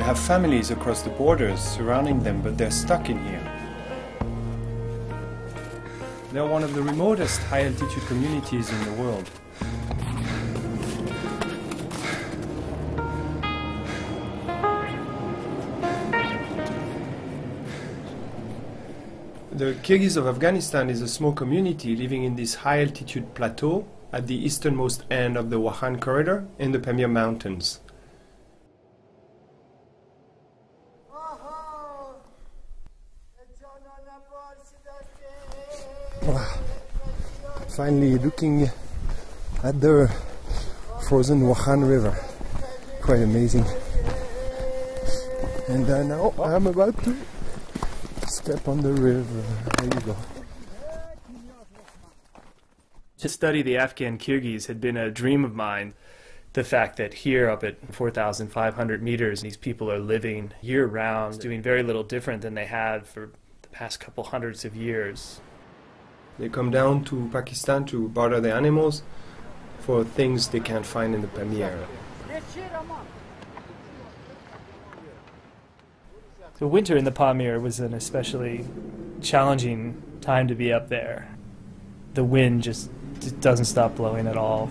have families across the borders surrounding them, but they're stuck in here. They're one of the remotest high-altitude communities in the world. The Kyrgyz of Afghanistan is a small community living in this high-altitude plateau at the easternmost end of the Wakhan Corridor in the Pamir Mountains. Wow. Finally looking at the frozen Wakhan River. Quite amazing. And now I'm about to step on the river. There you go. To study the Afghan Kyrgyz had been a dream of mine. The fact that here up at 4,500 meters, these people are living year-round, doing very little different than they had for the past couple hundreds of years. They come down to Pakistan to barter their animals for things they can't find in the Pamir. The winter in the Pamir was an especially challenging time to be up there. The wind just doesn't stop blowing at all.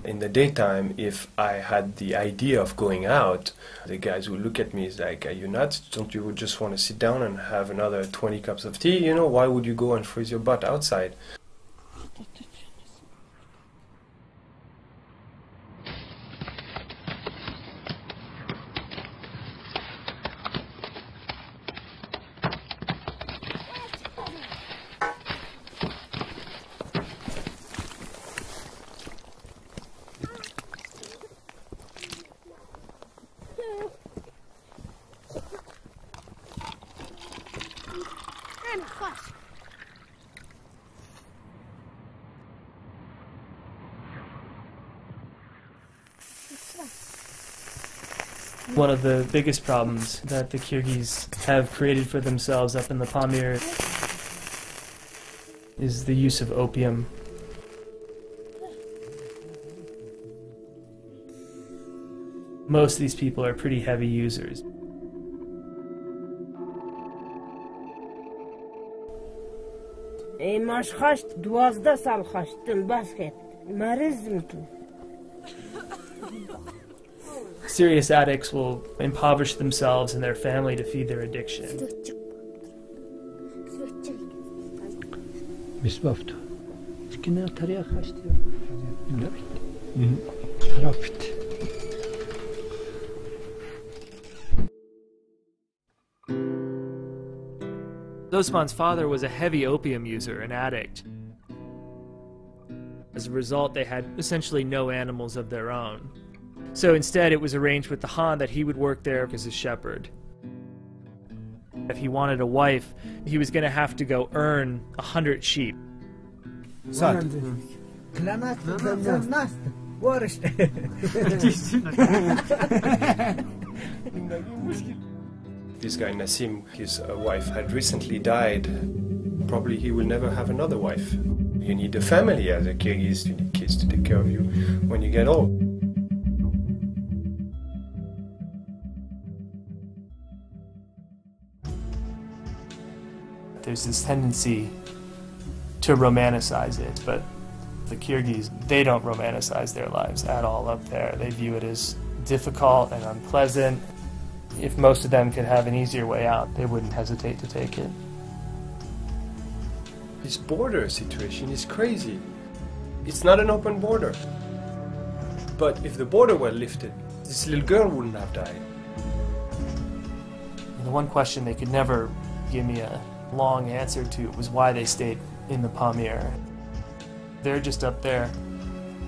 In the daytime, if I had the idea of going out, the guys would look at me as like, are you nuts? Don't you just want to sit down and have another 20 cups of tea? You know, why would you go and freeze your butt outside? One of the biggest problems that the Kyrgyz have created for themselves up in the Pamir is the use of opium. Most of these people are pretty heavy users. Serious addicts will impoverish themselves and their family to feed their addiction. Osman's father was a heavy opium user, an addict. As a result, they had essentially no animals of their own. So instead, it was arranged with the Khan that he would work there as a shepherd. If he wanted a wife, he was going to have to go earn 100 sheep. This guy Nassim, his wife had recently died. Probably he will never have another wife. You need a family as a Kyrgyz, you need kids to take care of you when you get old. There's this tendency to romanticize it, but the Kyrgyz, they don't romanticize their lives at all up there. They view it as difficult and unpleasant. If most of them could have an easier way out, they wouldn't hesitate to take it. This border situation is crazy. It's not an open border. But if the border were lifted, this little girl wouldn't have died. And the one question they could never give me a long answer to was why they stayed in the Pamir. They're just up there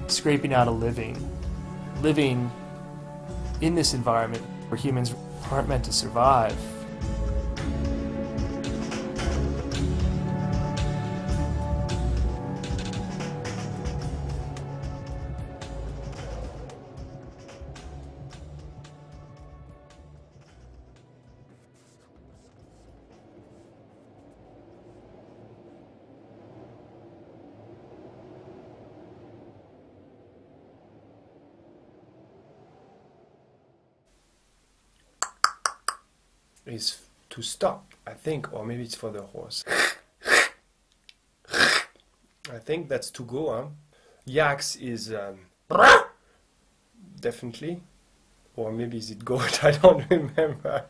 scraping out a living in this environment where humans aren't meant to survive. is to stop, I think, or maybe it's for the horse. I think that's to go, huh? Yaks is definitely, or maybe is it goat? I don't remember.